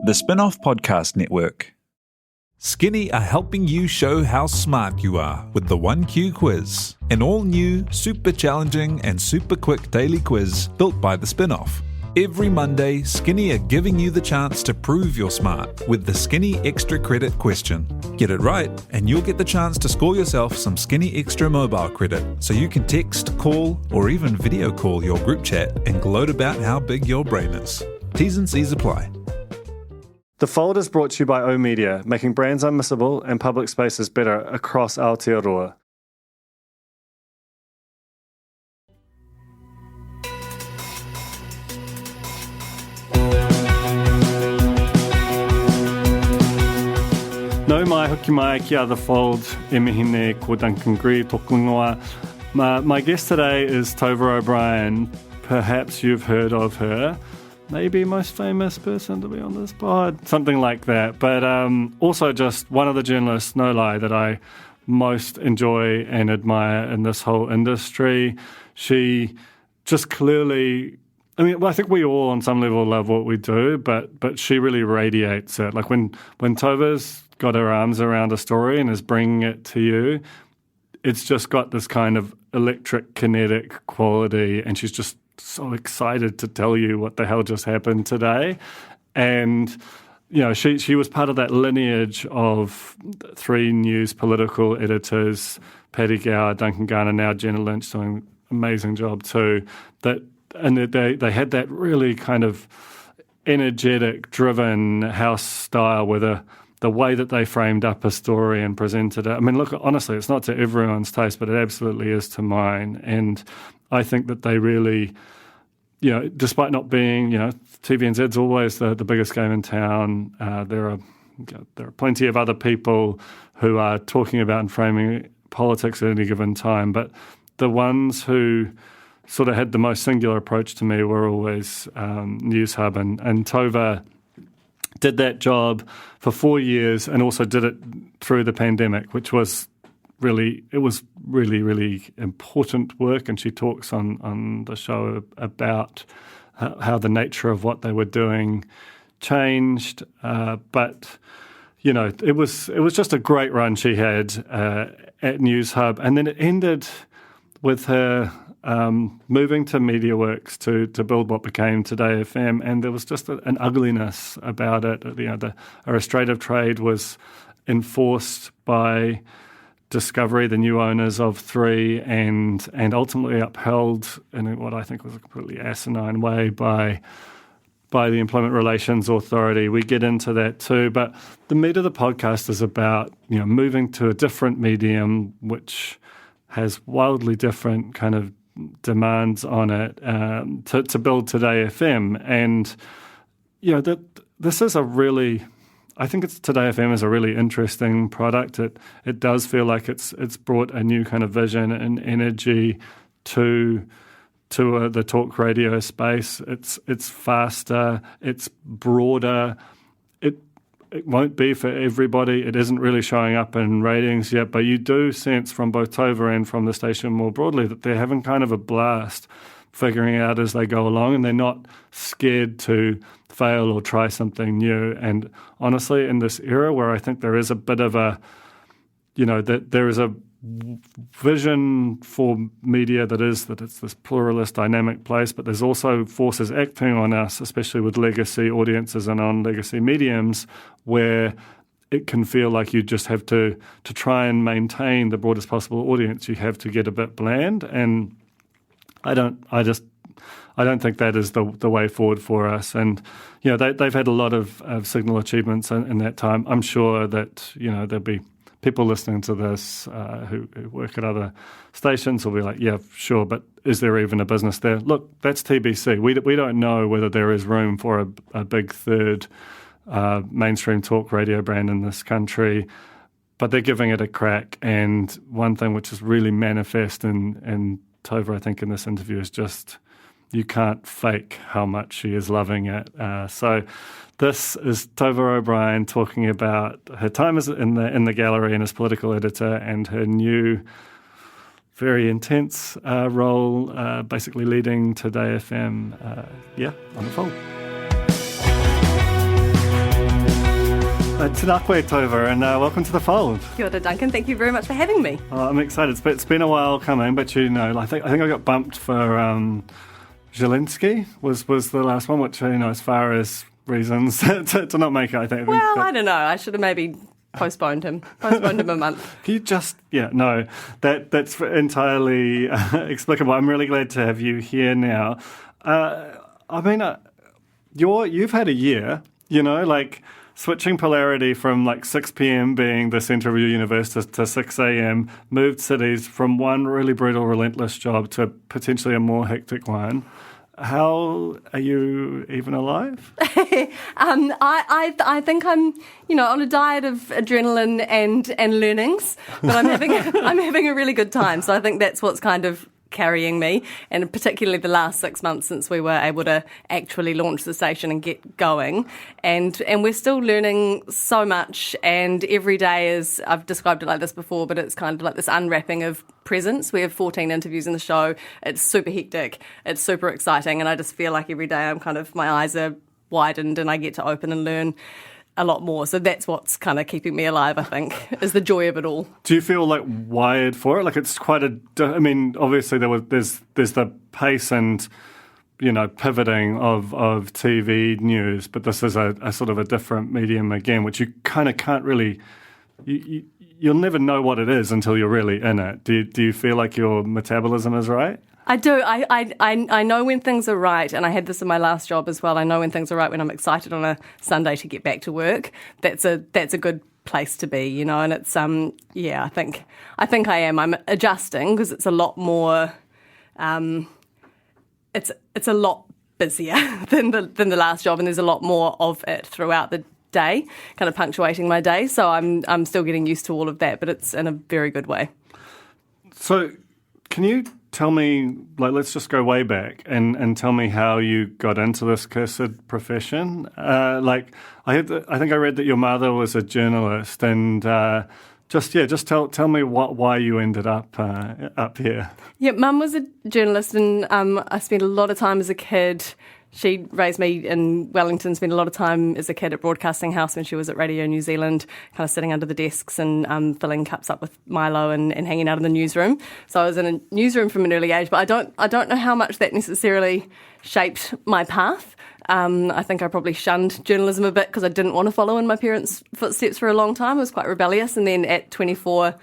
The Spin-Off Podcast Network. Skinny are helping you show how smart you are with the 1Q quiz, an all-new, super challenging and super quick daily quiz built by the Spin-Off. Every Monday, Skinny are giving you the chance to prove you're smart with the Skinny Extra Credit question. Get it right, and you'll get the chance to score yourself some Skinny Extra mobile credit, so you can text, call, or even video call your group chat and gloat about how big your brain is. T's and C's apply. The Fold is brought to you by oMedia, making brands unmissable and public spaces better across Aotearoa. No mai hoki mai kia The Fold, e mihine ko Duncan Greive toku ingoa. My guest today is Tova O'Brien. Perhaps you've heard of her. Maybe most famous person to be on this pod, something like that. But also just one of the journalists, no lie, that I most enjoy and admire in this whole industry. She just clearly, I think we all on some level love what we do, but she really radiates it. Like when Tova's got her arms around a story and is bringing it to you, it's just got this kind of electric kinetic quality, and she's just so excited to tell you what the hell just happened today. And she was part of that lineage of three news political editors, Paddy Gower, Duncan Greive, now Jenna Lynch, doing an amazing job too. And they had that really kind of energetic, driven house style with the way that they framed up a story and presented it. I mean, look, honestly, it's not to everyone's taste, but it absolutely is to mine. And I think that they really, despite not being, TVNZ's always the biggest game in town. There are plenty of other people who are talking about and framing politics at any given time, but the ones who sort of had the most singular approach to me were always News Hub, and Tova did that job for 4 years and also did it through the pandemic, which was really important work. And she talks on the show about how the nature of what they were doing changed. But it was just a great run she had at News Hub, and then it ended with her moving to MediaWorks to build what became Today FM, and there was just an ugliness about it. The restraint of trade was enforced by Discovery, the new owners of Three, and ultimately upheld in what I think was a completely asinine way by the Employment Relations Authority. We get into that too, but the meat of the podcast is about moving to a different medium, which has wildly different kind of demands on it to build Today FM. And this is I think Today FM is a really interesting product. It does feel like it's brought a new kind of vision and energy to the talk radio space. It's faster, it's broader. It won't be for everybody. It isn't really showing up in ratings yet, but you do sense from both Tova and from the station more broadly that they're having kind of a blast figuring out as they go along, and they're not scared to fail or try something new. And honestly, in this era where I think there is a bit of that there is a vision for media that it's this pluralist, dynamic place, but there's also forces acting on us, especially with legacy audiences and on legacy mediums, where it can feel like you just have to try and maintain the broadest possible audience. You have to get a bit bland, and I don't think that is the way forward for us. And they've had a lot of signal achievements in that time. I'm sure that there'll be people listening to this who work at other stations will be like, yeah, sure, but is there even a business there? Look, that's TBC. We don't know whether there is room for a big third mainstream talk radio brand in this country, but they're giving it a crack. And one thing which is really manifest in Tova, I think, in this interview is just you can't fake how much she is loving it. So this is Tova O'Brien talking about her time as in the gallery and as political editor, and her new, very intense role, basically leading Today FM. On the phone. Tēnā koe, Tova, and welcome to the fold. Kia ora, Duncan. Thank you very much for having me. I'm excited. It's been a while coming, but I think I got bumped for Zelensky was the last one, which as far as reasons to not make it, I think. Well, I don't know. I should have maybe postponed him a month. Can you just that's entirely explicable. I'm really glad to have you here now. You've had a year, switching polarity from 6 p.m. being the centre of your universe to 6 a.m., moved cities from one really brutal, relentless job to potentially a more hectic one. How are you even alive? I think I'm, on a diet of adrenaline and learnings, but I'm having a really good time. So I think that's what's kind of carrying me, and particularly the last 6 months since we were able to actually launch the station and get going. And we're still learning so much, and every day is, I've described it like this before, but it's kind of like this unwrapping of presents. We have 14 interviews in the show. It's super hectic. It's super exciting, and I just feel like every day my eyes are widened and I get to open and learn a lot more. So that's what's kind of keeping me alive, I think, is the joy of it all. Do you feel wired for it? It's quite obviously there's the pace and, pivoting of TV news, but this is a sort of a different medium again, which you kind of can't really, you'll never know what it is until you're really in it. Do you feel like your metabolism is right? I do. I know when things are right, and I had this in my last job as well. I know when things are right when I'm excited on a Sunday to get back to work. That's a good place to be, and it's I think I am. I'm adjusting because it's a lot more. It's a lot busier than the last job, and there's a lot more of it throughout the day, kind of punctuating my day. So I'm still getting used to all of that, but it's in a very good way. So, can you tell me, let's just go way back and tell me how you got into this cursed profession. I think I read that your mother was a journalist, and just tell me why you ended up here. Yeah, Mum was a journalist, and I spent a lot of time as a kid. She raised me in Wellington, spent a lot of time as a kid at Broadcasting House when she was at Radio New Zealand, kind of sitting under the desks and filling cups up with Milo and hanging out in the newsroom. So I was in a newsroom from an early age, but I don't know how much that necessarily shaped my path. I think I probably shunned journalism a bit because I didn't want to follow in my parents' footsteps for a long time. I was quite rebellious, and then at 24,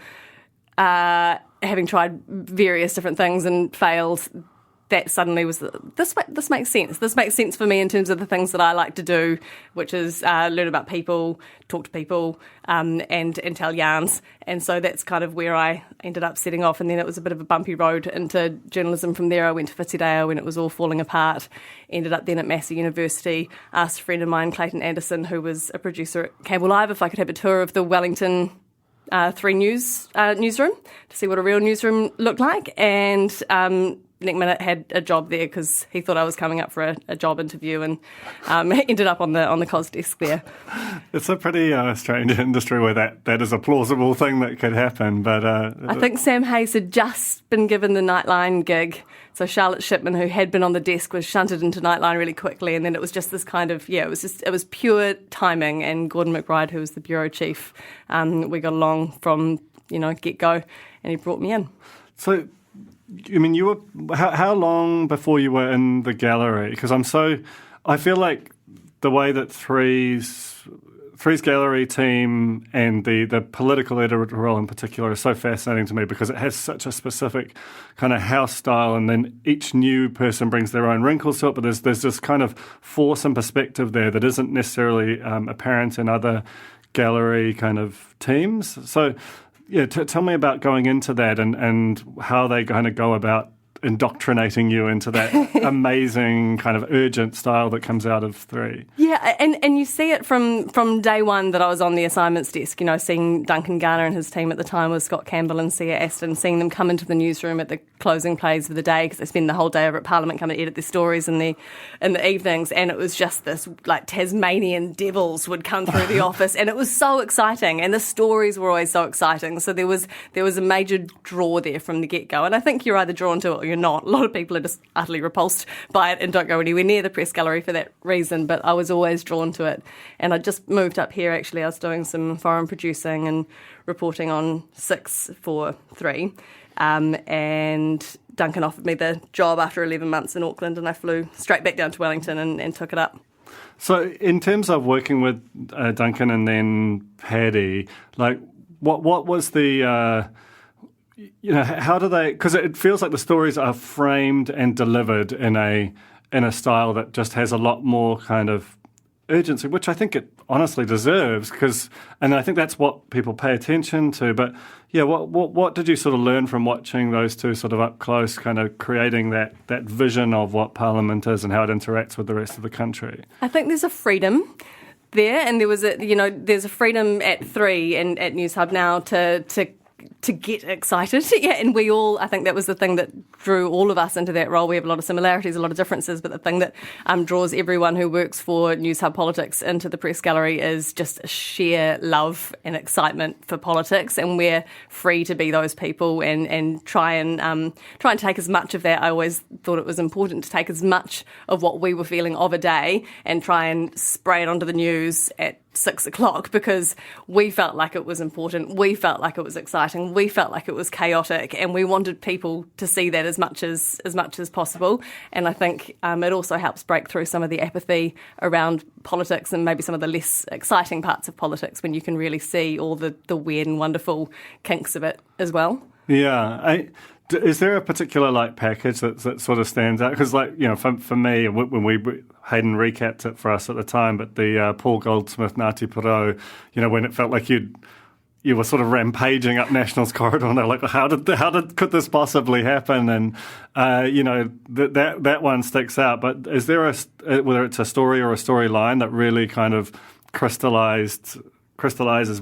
having tried various different things and failed, that suddenly was, this makes sense. This makes sense for me in terms of the things that I like to do, which is learn about people, talk to people, and tell yarns. And so that's kind of where I ended up setting off. And then it was a bit of a bumpy road into journalism from there. I went to Whitidale when it was all falling apart. Ended up then at Massey University. Asked a friend of mine, Clayton Anderson, who was a producer at Campbell Live, if I could have a tour of the Wellington 3 News newsroom to see what a real newsroom looked like. And next minute had a job there because he thought I was coming up for a job interview, and ended up on the cos desk there. It's a pretty strange industry where that is a plausible thing that could happen. But I think Sam Hayes had just been given the Nightline gig, so Charlotte Shipman, who had been on the desk, was shunted into Nightline really quickly, and then it was just this kind of it was pure timing. And Gordon McBride, who was the bureau chief, we got along from get go, and he brought me in. So, you were how long before you were in the gallery? Because I feel like the way that Three's gallery team and the political editorial in particular is so fascinating to me, because it has such a specific kind of house style, and then each new person brings their own wrinkles to it, but there's this kind of force and perspective there that isn't necessarily apparent in other gallery kind of teams. So yeah, tell me about going into that and how they kind of go about indoctrinating you into that amazing kind of urgent style that comes out of Three. Yeah, and you see it from day one that I was on the assignments desk, seeing Duncan Garner and his team at the time with Scott Campbell and Sia Aston, seeing them come into the newsroom at the closing plays of the day, because they spend the whole day over at Parliament, come and edit their stories in the evenings, and it was just this, Tasmanian devils would come through the office, and it was so exciting, and the stories were always so exciting. So there was a major draw there from the get-go, and I think you're either drawn to it or gallery or not. A lot of people are just utterly repulsed by it and don't go anywhere near the press gallery for that reason, but I was always drawn to it. And I just moved up here, actually. I was doing some foreign producing and reporting on 643, and Duncan offered me the job after 11 months in Auckland, and I flew straight back down to Wellington and took it up. So in terms of working with Duncan and then Paddy, like what was the, how do they, because it feels like the stories are framed and delivered in a style that just has a lot more kind of urgency, which I think it honestly deserves, and I think that's what people pay attention to. But yeah, what did you sort of learn from watching those two sort of up close, kind of creating that vision of what Parliament is and how it interacts with the rest of the country? I think there's a freedom there, and there's a freedom at 3 and at News Hub now to get excited. Yeah, and we all, I think that was the thing that drew all of us into that role. We have a lot of similarities, a lot of differences, but the thing that draws everyone who works for News Hub Politics into the press gallery is just a sheer love and excitement for politics, and we're free to be those people and try and take as much of that. I always thought it was important to take as much of what we were feeling of a day and try and spray it onto the news at 6 o'clock, because we felt like it was important, we felt like it was exciting, we felt like it was chaotic, and we wanted people to see that as much as possible. And I think it also helps break through some of the apathy around politics and maybe some of the less exciting parts of politics, when you can really see all the weird and wonderful kinks of it as well. Yeah. Is there a particular package that sort of stands out? Because for me, when Hayden recapped it for us at the time, but the Paul Goldsmith Ngāti Porou, when it felt like you were sort of rampaging up National's corridor, and they're like, could this possibly happen? And that one sticks out. But is there whether it's a story or a storyline that really kind of crystallizes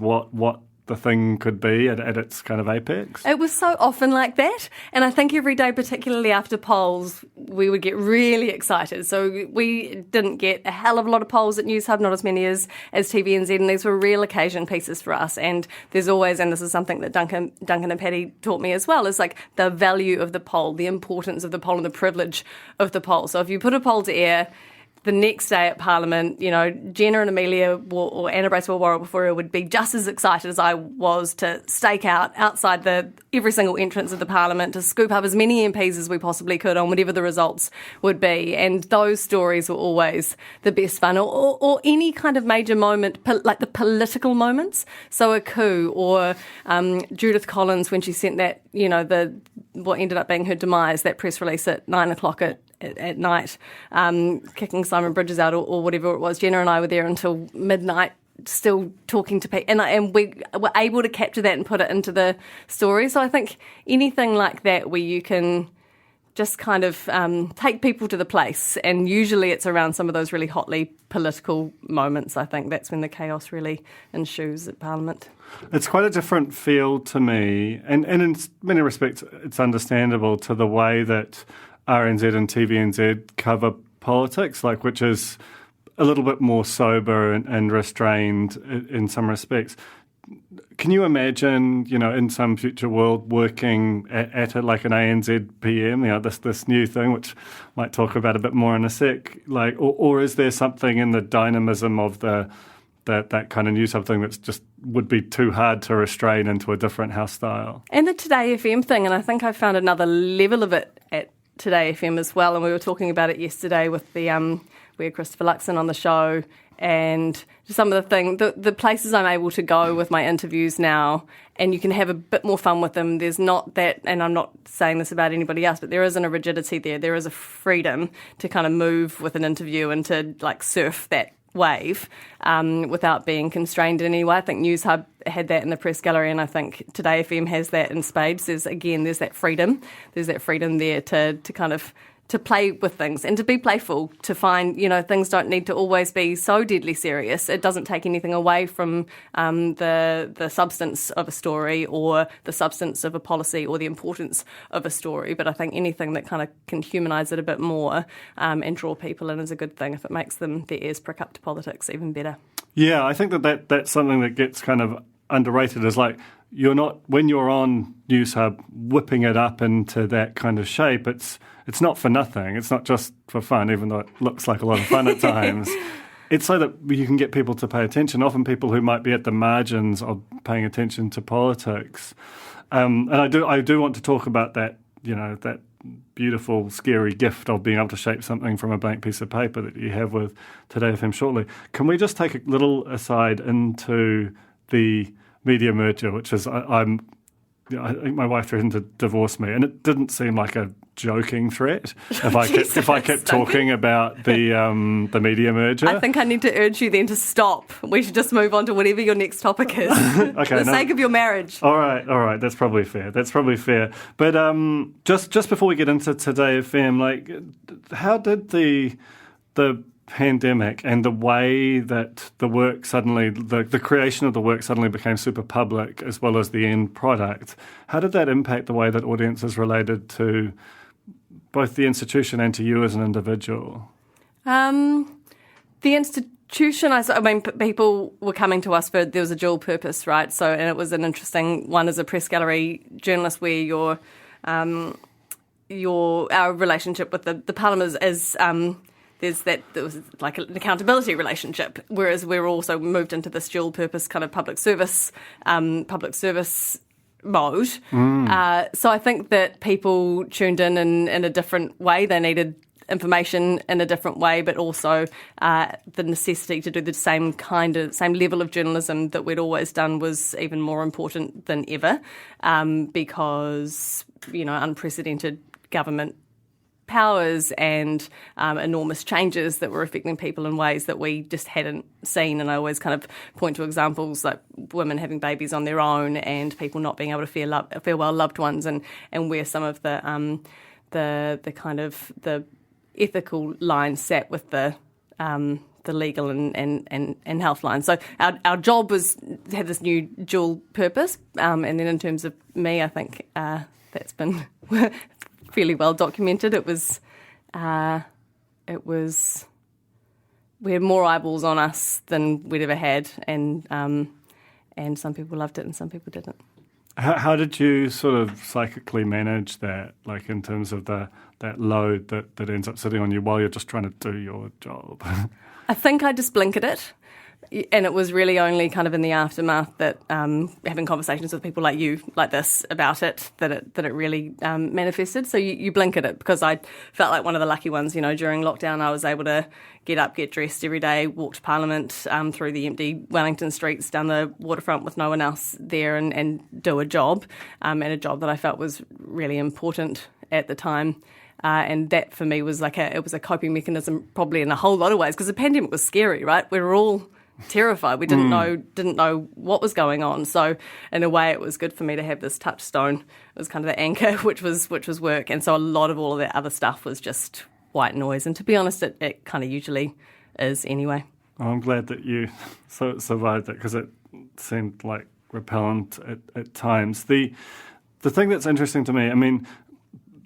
what the thing could be at its kind of apex? It was so often like that, and I think every day, particularly after polls, we would get really excited. So we didn't get a hell of a lot of polls at News Hub, not as many as TVNZ, and these were real occasion pieces for us. And there's always, and this is something that Duncan and Paddy taught me as well, is the value of the poll, the importance of the poll and the privilege of the poll. So if you put a poll to air, the next day at Parliament, Jenna and Amelia or Anna Bracewell Warwick would be just as excited as I was to stake out outside every single entrance of the Parliament, to scoop up as many MPs as we possibly could on whatever the results would be. And those stories were always the best fun, or any kind of major moment, like the political moments. So a coup, or Judith Collins when she sent that, what ended up being her demise, that press release at 9 o'clock at night, kicking Simon Bridges out or whatever it was. Jenna and I were there until midnight still talking to people, and we were able to capture that and put it into the story. So I think anything like that where you can just kind of take people to the place, and usually it's around some of those really hotly political moments. I think that's when the chaos really ensues at Parliament. It's quite a different feel to me, and in many respects it's understandable, to the way that RNZ and TVNZ cover politics, which is a little bit more sober and restrained in some respects. Can you imagine, in some future world, working at it like an ANZ PM, this new thing, which might talk about a bit more in a sec, or is there something in the dynamism of that kind of News Hub thing that's just would be too hard to restrain into a different house style? And the Today FM thing, and I think I found another level of it at Today FM as well, and we were talking about it yesterday with we had Christopher Luxon on the show, and some of the places I'm able to go with my interviews now, and you can have a bit more fun with them. There's not that, and I'm not saying this about anybody else, but there isn't a rigidity there. There is a freedom to kind of move with an interview and to surf that wave without being constrained in any way. I think News Hub had that in the press gallery, and I think Today FM has that in spades. There's that freedom. There's that freedom there to kind of to play with things and to be playful, to find, things don't need to always be so deadly serious. It doesn't take anything away from the substance of a story or the substance of a policy or the importance of a story. But I think anything that kind of can humanise it a bit more and draw people in is a good thing. If it makes their ears prick up to politics, even better. Yeah, I think that's something that gets kind of underrated is like you're not, when you're on News Hub, whipping it up into that kind of shape. It's not for nothing. It's not just for fun, even though it looks like a lot of fun at times. It's so that you can get people to pay attention, often people who might be at the margins of paying attention to politics. And I do want to talk about that, that beautiful, scary gift of being able to shape something from a blank piece of paper that you have with Today FM shortly. Can we just take a little aside into the media merger, which is I think my wife threatened to divorce me, and it didn't seem like a joking threat if I kept talking about the media merger. I think I need to urge you then to stop. We should just move on to whatever your next topic is. Okay, for the sake of your marriage. All right. That's probably fair. But just before we get into Today FM, like, how did the pandemic and the way that the work suddenly, the creation of the work suddenly became super public as well as the end product, how did that impact the way that audiences related to both the institution and to you as an individual? The institution, I mean, people were coming to us for, there was a dual purpose, right? So, and it was an interesting one as a press gallery journalist where our relationship with the Parliament is there was like an accountability relationship, whereas we're also moved into this dual purpose kind of public service mode. So I think that people tuned in a different way. They needed information in a different way, but also the necessity to do the same level of journalism that we'd always done was even more important than ever, because unprecedented government powers and enormous changes that were affecting people in ways that we just hadn't seen. And I always kind of point to examples like women having babies on their own and people not being able to farewell loved ones, and where some of the kind of the ethical line sat with the legal and health line. So our job had this new dual purpose, and then in terms of me, I think that's been fairly well documented. It was we had more eyeballs on us than we'd ever had, and some people loved it and some people didn't. How did you sort of psychically manage that, like in terms of that load that ends up sitting on you while you're just trying to do your job? I think I just blinkered it. And it was really only kind of in the aftermath that having conversations with people like you, like this, about it, that it really manifested. So you blink at it, because I felt like one of the lucky ones. During lockdown, I was able to get up, get dressed every day, walk to Parliament through the empty Wellington streets, down the waterfront with no one else there, and do a job, and a job that I felt was really important at the time. And that for me was it was a coping mechanism, probably in a whole lot of ways, because the pandemic was scary, right? We were all terrified. We didn't know what was going on. So in a way, it was good for me to have this touchstone. It was kind of the anchor, which was work. And so a lot of all of that other stuff was just white noise. And to be honest, it kind of usually is anyway. Well, I'm glad that you survived it, because it seemed like repellent at times. The thing that's interesting to me, I mean,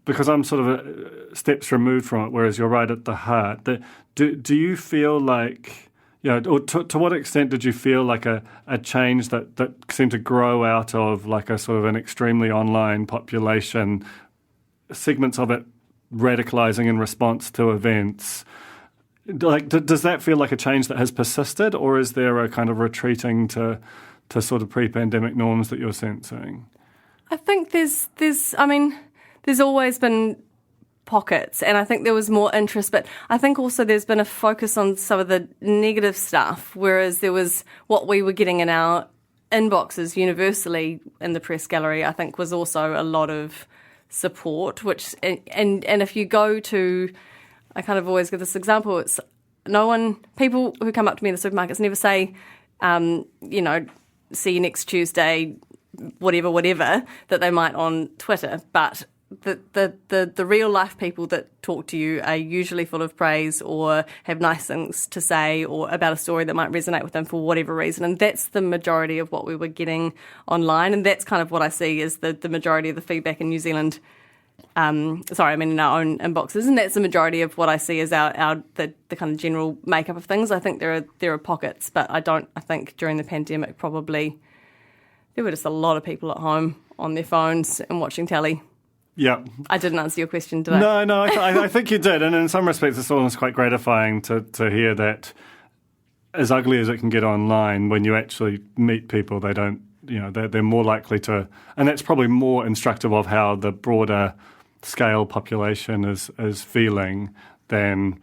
because I'm sort of steps removed from it, whereas you're right at the heart, do you feel like, or to what extent did you feel like a change that seemed to grow out of like a sort of an extremely online population, segments of it radicalising in response to events? Like, does that feel like a change that has persisted, or is there a kind of retreating to sort of pre-pandemic norms that you're sensing? I think there's always been pockets, and I think there was more interest, but I think also there's been a focus on some of the negative stuff, whereas there was what we were getting in our inboxes universally in the press gallery, I think was also a lot of support, which, and if you go to, I kind of always give this example, it's people who come up to me in the supermarkets never say, see you next Tuesday, whatever, that they might on Twitter, but the real life people that talk to you are usually full of praise or have nice things to say or about a story that might resonate with them for whatever reason. And that's the majority of what we were getting online. And that's kind of what I see as the majority of the feedback in New Zealand. In our own inboxes. And that's the majority of what I see as the kind of general makeup of things. I think there are pockets, but I think during the pandemic probably there were just a lot of people at home on their phones and watching telly. Yeah. I didn't answer your question, did I? No, I think you did. And in some respects, it's almost quite gratifying to hear that as ugly as it can get online, when you actually meet people, they don't, they're more likely to, and that's probably more instructive of how the broader scale population is feeling than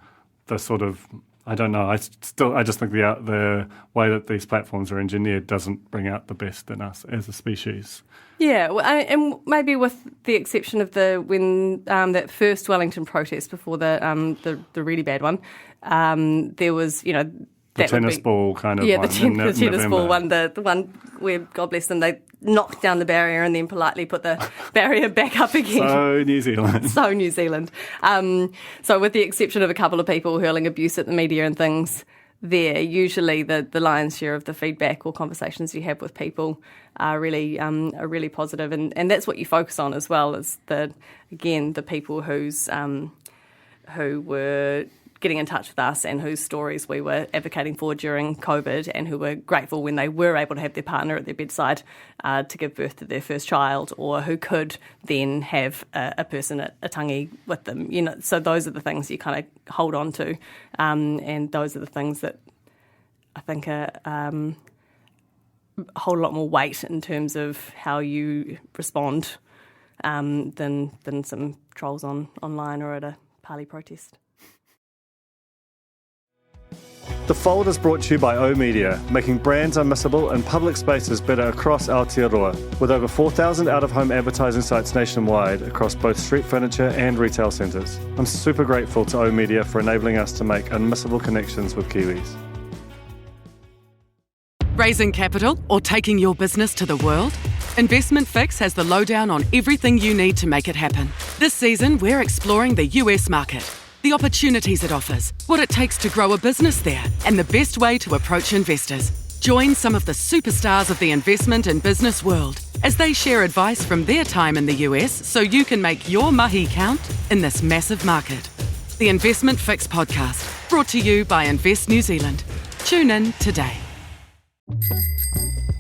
the sort of, I don't know. I just think the way that these platforms are engineered doesn't bring out the best in us as a species. Yeah, and maybe with the exception of when that first Wellington protest before the really bad one, there was the tennis ball kind of one. The tennis ball one, the one where, God bless them, they knocked down the barrier and then politely put the barrier back up again. So New Zealand. So New Zealand. So with the exception of a couple of people hurling abuse at the media and things there, usually the lion's share of the feedback or conversations you have with people are really positive, and that's what you focus on as well, is the people who were getting in touch with us and whose stories we were advocating for during COVID, and who were grateful when they were able to have their partner at their bedside to give birth to their first child, or who could then have a person at a tangi with them. So those are the things you kind of hold on to, and those are the things that I think hold a lot more weight in terms of how you respond than some trolls online or at a Pali protest. The Fold is brought to you by O Media, making brands unmissable and public spaces better across Aotearoa, with over 4,000 out-of-home advertising sites nationwide across both street furniture and retail centres. I'm super grateful to O Media for enabling us to make unmissable connections with Kiwis. Raising capital or taking your business to the world? Investment Fix has the lowdown on everything you need to make it happen. This season, we're exploring the US market, the opportunities it offers, what it takes to grow a business there, and the best way to approach investors. Join some of the superstars of the investment and business world as they share advice from their time in the US so you can make your mahi count in this massive market. The Investment Fix podcast, brought to you by Invest New Zealand. Tune in today.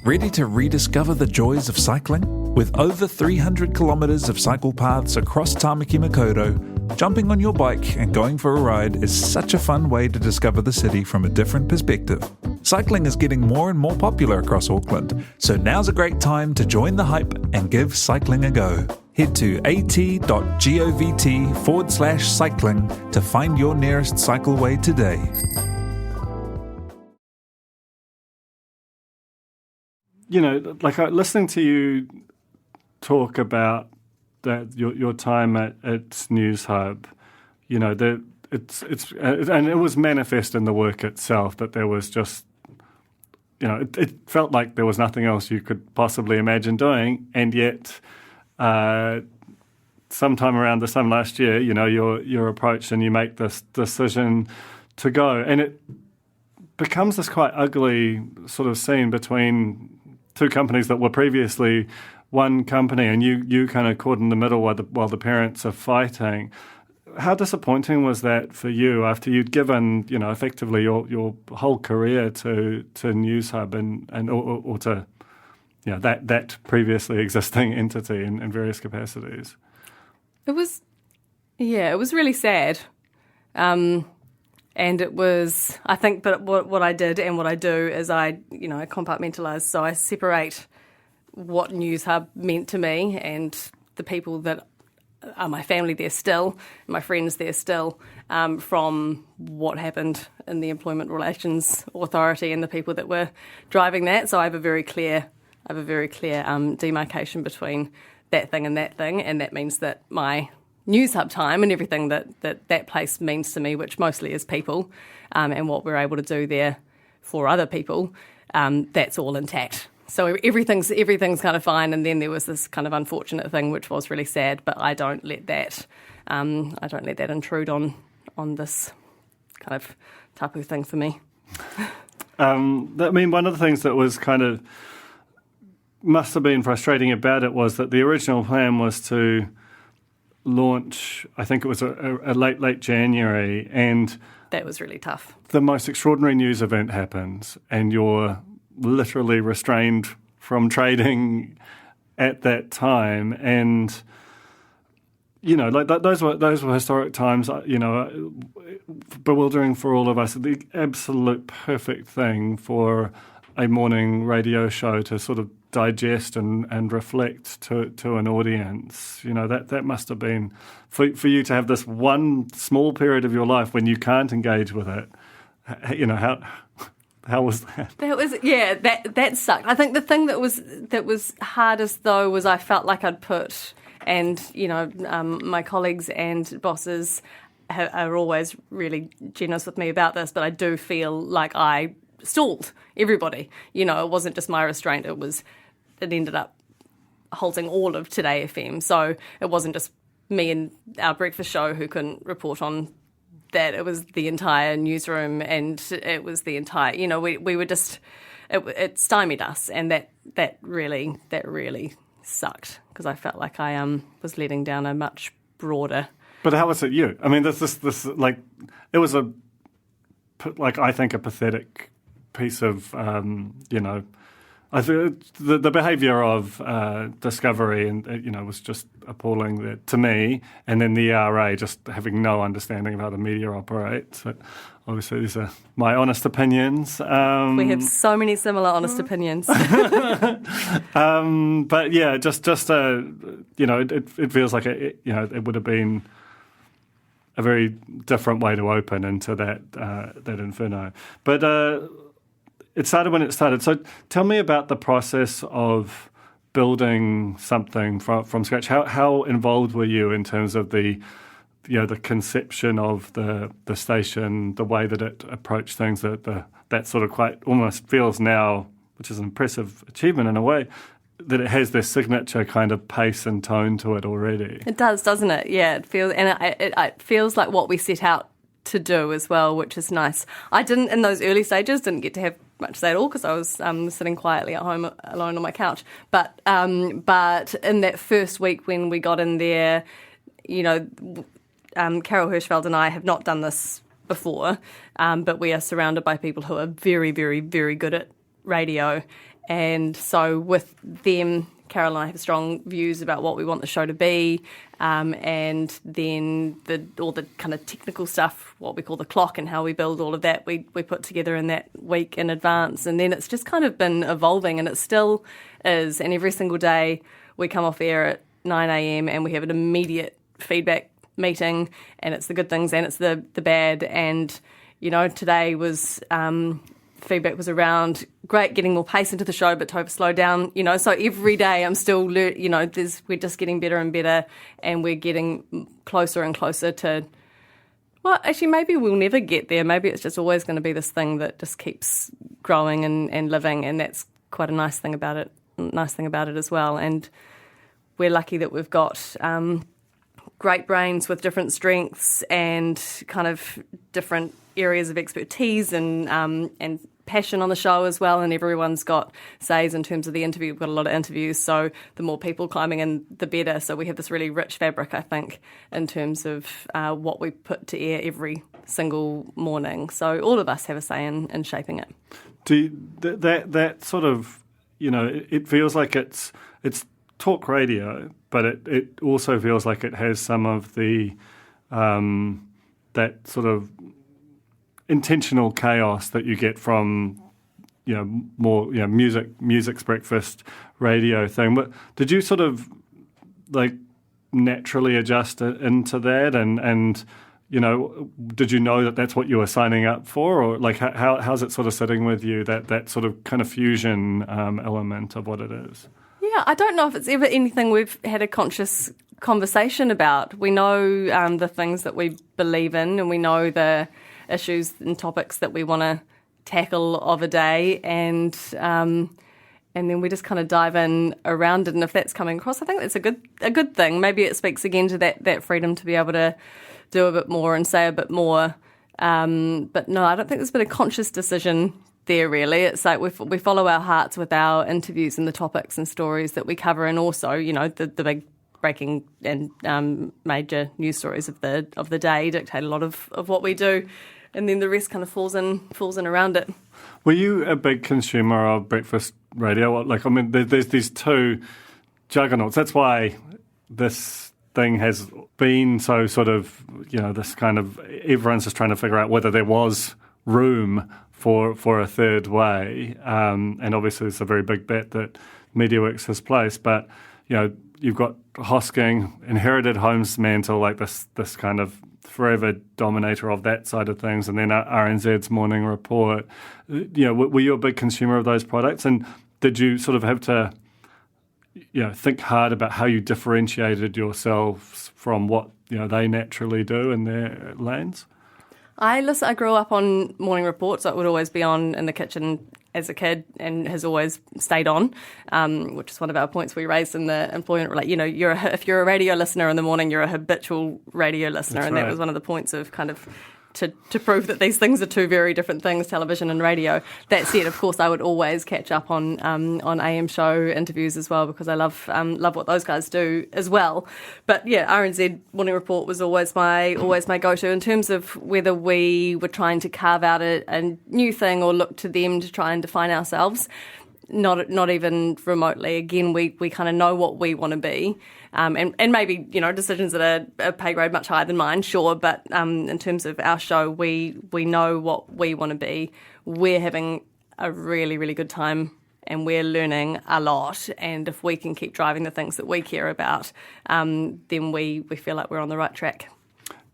Ready to rediscover the joys of cycling? With over 300 kilometres of cycle paths across Tāmaki Makaurau, jumping on your bike and going for a ride is such a fun way to discover the city from a different perspective. Cycling is getting more and more popular across Auckland, so now's a great time to join the hype and give cycling a go. Head to at.govt/cycling to find your nearest cycleway today. Listening to you talk about that your time at News Hub, and it was manifest in the work itself that there was just, it felt like there was nothing else you could possibly imagine doing, and yet sometime around this time last year, you're approached and you make this decision to go, and it becomes this quite ugly sort of scene between two companies that were previously one company, and you kind of caught in the middle while the parents are fighting. How disappointing was that for you after you'd given, effectively your whole career to News Hub and to that previously existing entity in various capacities? It was really sad. And it was, I think, but what I did and what I do is I compartmentalise. So I separate what News Hub meant to me and the people that are my family there still, my friends there still, from what happened in the Employment Relations Authority and the people that were driving that. So I have a very clear demarcation between that thing, and that means that my News Hub time and everything that place means to me, which mostly is people, and what we're able to do there for other people, that's all intact. So everything's kind of fine, and then there was this kind of unfortunate thing, which was really sad. But I don't let that intrude on this kind of tapu thing for me. One of the things that was kind of must have been frustrating about it was that the original plan was to launch, I think it was a late January, and that was really tough. The most extraordinary news event happens, and you're literally restrained from trading at that time, and like those were historic times. Bewildering for all of us. The absolute perfect thing for a morning radio show to sort of digest and reflect to an audience. That must have been for you to have this one small period of your life when you can't engage with it. How was that? That sucked. I think the thing that was hardest though was I felt like I'd put, and my colleagues and bosses are always really generous with me about this, but I do feel like I stalled everybody. It wasn't just my restraint. It ended up halting all of Today FM. So it wasn't just me and our breakfast show who couldn't report on that. It was the entire newsroom, and it was the entire, we were just, it stymied us, and that really sucked, because I felt like I was letting down a much broader. But how was it you? I mean, this like, it was I think a pathetic piece of, I think the behaviour of Discovery and was just appalling to me, and then the ERA just having no understanding of how the media operates. So obviously, these are my honest opinions. We have so many similar honest opinions. But yeah, just it feels like it would have been a very different way to open into that inferno. But it started when it started. So tell me about the process of building something from scratch. How involved were you in terms of the conception of the station, the way that it approached things, that sort of quite almost feels now, which is an impressive achievement in a way, that it has this signature kind of pace and tone to it already. It does, doesn't it? Yeah, it feels, and it feels like what we set out to do as well, which is nice. I didn't, in those early stages, didn't get to have much to say at all, because I was sitting quietly at home alone on my couch. But in that first week when we got in there, Carol Hirschfeld and I have not done this before, but we are surrounded by people who are very, very, very good at radio. And so with them, Carol and I have strong views about what we want the show to be, and then all the kind of technical stuff, what we call the clock and how we build all of that, we put together in that week in advance. And then it's just kind of been evolving, and it still is. And every single day we come off air at 9 a.m. and we have an immediate feedback meeting, and it's the good things and it's the bad. And, today was... feedback was around, great, getting more pace into the show, but Tova, slow down, so every day I'm still, we're just getting better and better, and we're getting closer and closer to, well, actually, maybe we'll never get there. Maybe it's just always going to be this thing that just keeps growing and living, and that's quite a nice thing about it as well. And we're lucky that we've got great brains with different strengths and kind of different areas of expertise and passion on the show as well, and everyone's got says in terms of the interview. We've got a lot of interviews, so the more people climbing in, the better. So we have this really rich fabric, I think, in terms of what we put to air every single morning. So all of us have a say in shaping it. That sort of, it feels like it's talk radio, but it also feels like it has some of the that sort of intentional chaos that you get from more music's breakfast radio thing. But did you sort of like naturally adjust into that, and did you know that that's what you were signing up for, or like how's it sort of sitting with you, that sort of kind of fusion element of what it is? Yeah, I don't know if it's ever anything we've had a conscious conversation about. We know the things that we believe in, and we know the issues and topics that we want to tackle of a day, and then we just kind of dive in around it. And if that's coming across, I think that's a good thing. Maybe it speaks again to that freedom to be able to do a bit more and say a bit more. But no, I don't think there's been a conscious decision there, really. It's like we follow our hearts with our interviews and the topics and stories that we cover, and also, the big breaking and major news stories of the day dictate a lot of what we do. then the rest kind of falls in around it. Were you a big consumer of breakfast radio? Like, I mean, there's these two juggernauts. That's why this thing has been so sort of, this kind of, everyone's just trying to figure out whether there was room for a third way. And obviously it's a very big bet that MediaWorks has placed. But, you've got Hosking, inherited Holmes' mantle, like this kind of forever dominator of that side of things, and then RNZ's Morning Report. Were you a big consumer of those products? And did you sort of have to think hard about how you differentiated yourselves from what they naturally do in their lanes? I grew up on Morning Report, so it would always be on in the kitchen as a kid and has always stayed on, which is one of our points we raised in the employment. If you're a radio listener in the morning, you're a habitual radio listener. That's and right. That was one of the points of kind of to prove that these things are two very different things, television and radio. That said, of course, I would always catch up on AM show interviews as well, because I love what those guys do as well. But yeah, RNZ Morning Report was always my go-to in terms of whether we were trying to carve out a new thing or look to them to try and define ourselves. Not even remotely. Again, we kind of know what we want to be. And maybe, decisions that are a pay grade much higher than mine, sure, but in terms of our show, we know what we want to be. We're having a really, really good time and we're learning a lot. And if we can keep driving the things that we care about, then we feel like we're on the right track.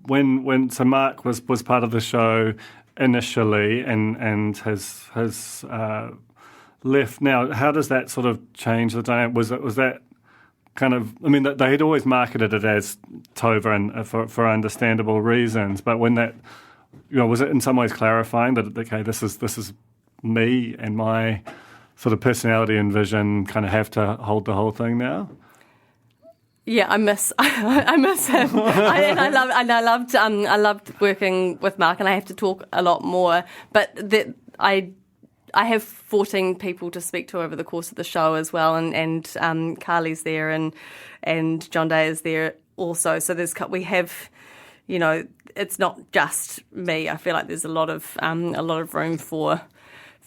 So Mark was part of the show initially and has left now. How does that sort of change the dynamic? Was that kind of, I mean, they had always marketed it as Tova and for understandable reasons, but when that, was it in some ways clarifying that, okay, this is me and my sort of personality and vision kind of have to hold the whole thing now? Yeah, I miss him. I loved working with Mark, and I have to talk a lot more, but I have 14 people to speak to over the course of the show as well, and Carly's there, and John Day is there also. So we have, it's not just me. I feel like there's a lot of room for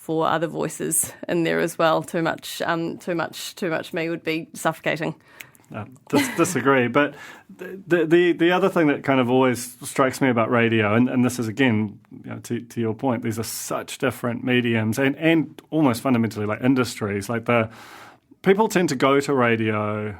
other voices in there as well. Too much me would be suffocating. Disagree, but the other thing that kind of always strikes me about radio, and this is again, to your point, these are such different mediums and almost fundamentally like industries. Like the people tend to go to radio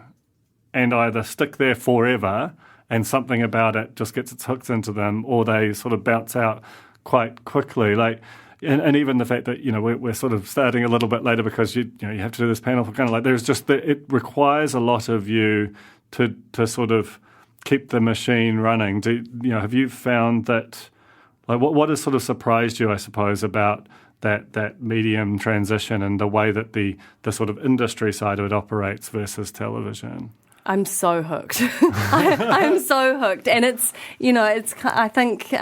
and either stick there forever and something about it just gets its hooks into them, or they sort of bounce out quite quickly. Like. And even the fact that, we're sort of starting a little bit later because you have to do this panel for kind of like, there's just it requires a lot of you to sort of keep the machine running. Have you found that, like, what has sort of surprised you, I suppose, about that medium transition and the way that the sort of industry side of it operates versus television? I'm so hooked. I'm so hooked, and it's I think.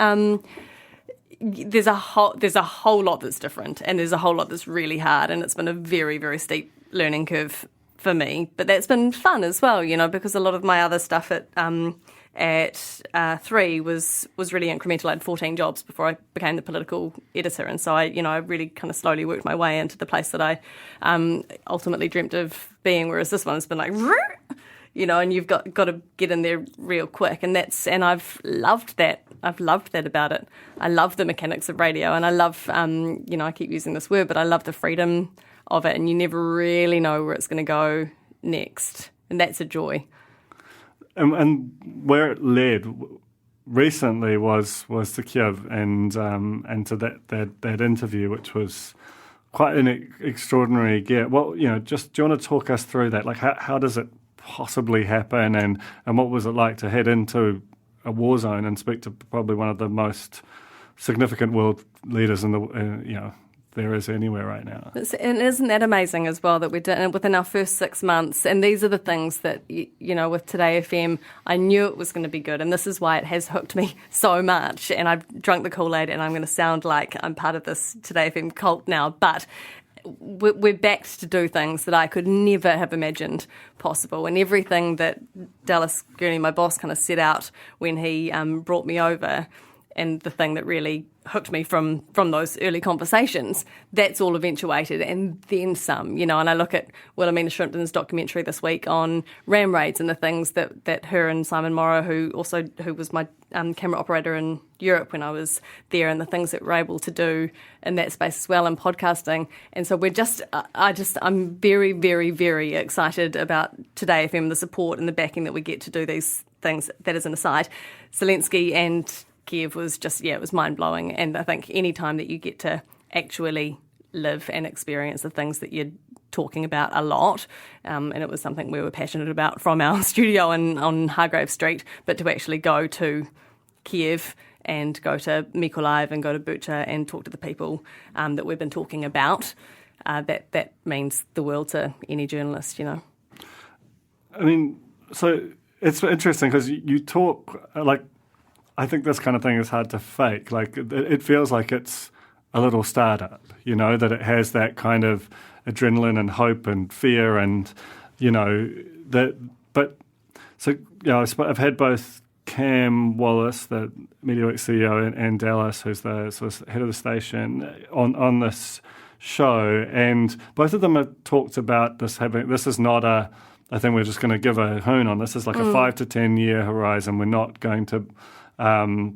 There's a whole lot that's different, and there's a whole lot that's really hard, and it's been a very, very steep learning curve for me. But that's been fun as well, because a lot of my other stuff at 3 was really incremental. I had 14 jobs before I became the political editor, and so I really kind of slowly worked my way into the place that I ultimately dreamt of being. Whereas this one has been like, and you've got to get in there real quick, and I've loved that. I've loved that about it. I love the mechanics of radio, and I love, I keep using this word, but I love the freedom of it, and you never really know where it's going to go next, and that's a joy. And where it led recently was to Kiev and to that interview, which was quite an extraordinary get. Well, do you want to talk us through that? Like, how does it possibly happen, and what was it like to head into a war zone and speak to probably one of the most significant world leaders in the there is anywhere right now? And isn't that amazing as well that we did it within our first 6 months? And these are the things that with Today FM, I knew it was going to be good, and this is why it has hooked me so much. And I've drunk the Kool-Aid, and I'm going to sound like I'm part of this Today FM cult now, but we're backed to do things that I could never have imagined possible. And everything that Dallas Gurney, my boss, kind of set out when he brought me over, and the thing that really hooked me from those early conversations, that's all eventuated and then some, and I look at Wilhelmina Shrimpton's documentary this week on ram raids and the things that her and Simon Morrow, who was my camera operator in Europe when I was there, and the things that we're able to do in that space as well in podcasting. And so I'm very, very, very excited about Today FM, the support and the backing that we get to do these things. That is an aside. Zelensky and Kiev was just, it was mind-blowing. And I think any time that you get to actually live and experience the things that you're talking about a lot, and it was something we were passionate about from our studio on Hargrave Street, but to actually go to Kiev and go to Mykolaiv and go to Bucha and talk to the people that we've been talking about, that means the world to any journalist, I mean, so it's interesting because you talk, I think this kind of thing is hard to fake. It feels like it's a little startup, that it has that kind of adrenaline and hope and fear and, I've had both Cam Wallace, the MediaWorks CEO, and Dallas, who's the sort of head of the station, on this show, and both of them have talked about this is not I think we're just going to give a hoon on this. It's like a 5 to 10 year horizon. We're not going to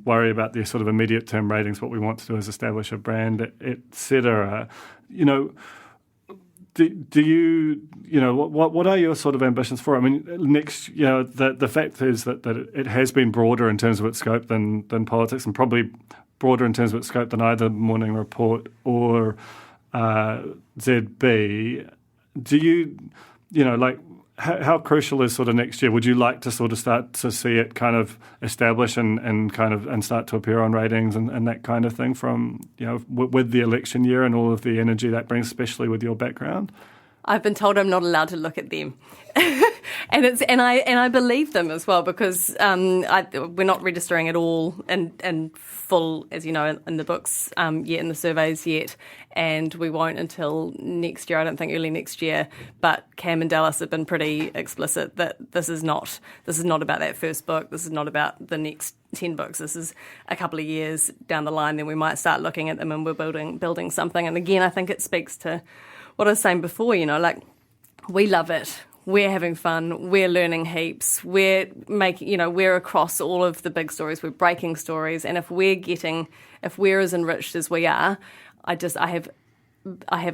worry about the sort of immediate term ratings. What we want to do is establish a brand, etc. Do you what are your sort of ambitions for it? I mean, next, the fact is that it has been broader in terms of its scope than politics, and probably broader in terms of its scope than either Morning Report or ZB. Do you, how crucial is sort of next year? Would you like to sort of start to see it kind of establish and start to appear on ratings and that kind of thing from, with the election year and all of the energy that brings, especially with your background? I've been told I'm not allowed to look at them. and I believe them as well, because we're not registering at all and full, as you know, in the books yet, in the surveys yet, and we won't until next year. I don't think early next year. But Cam and Dallas have been pretty explicit that this is not about that first book. This is not about the next 10 books. This is a couple of years down the line. Then we might start looking at them, and we're building something. And again, I think it speaks to what I was saying before. We love it. We're having fun. We're learning heaps. We're we're across all of the big stories. We're breaking stories. And if we're as enriched as we are, I have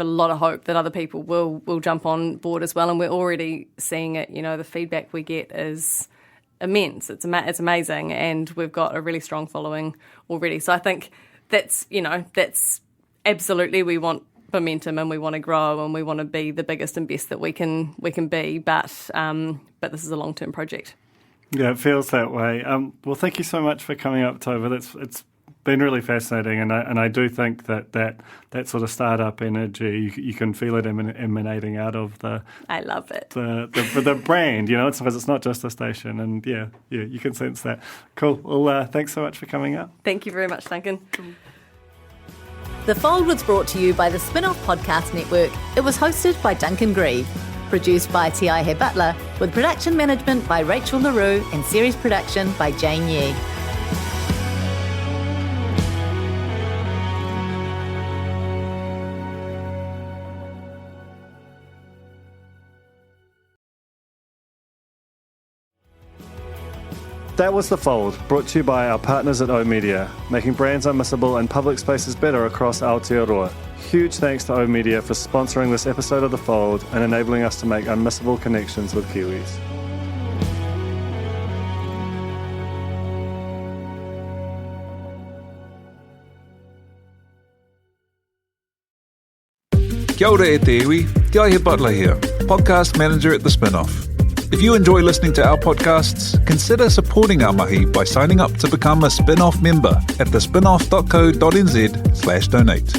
a lot of hope that other people will jump on board as well. And we're already seeing it. The feedback we get is immense. It's amazing. And we've got a really strong following already. So I think that's absolutely, we want momentum, and we want to grow, and we want to be the biggest and best that we can be, but this is a long-term project. Yeah, it feels that way. Well, thank you so much for coming up, Tova. It's been really fascinating, and I do think that sort of startup energy, you can feel it emanating out of the. I love it. The brand, it's because it's not just a station, and yeah, you can sense that. Cool. Well, thanks so much for coming up. Thank you very much, Duncan. The Fold was brought to you by the Spin-Off Podcast Network. It was hosted by Duncan Greive, produced by T.I. He Butler, with production management by Rachel LaRue and series production by Jane Yee. That was The Fold, brought to you by our partners at oOh!media, making brands unmissable and public spaces better across Aotearoa. Huge thanks to oOh!media for sponsoring this episode of The Fold and enabling us to make unmissable connections with Kiwis. Kia ora e te iwi, T.I. He Butler here, podcast manager at The Spin-Off. If you enjoy listening to our podcasts, consider supporting our mahi by signing up to become a Spin-Off member at thespinoff.co.nz/donate.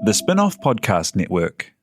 The Spin-Off Podcast Network.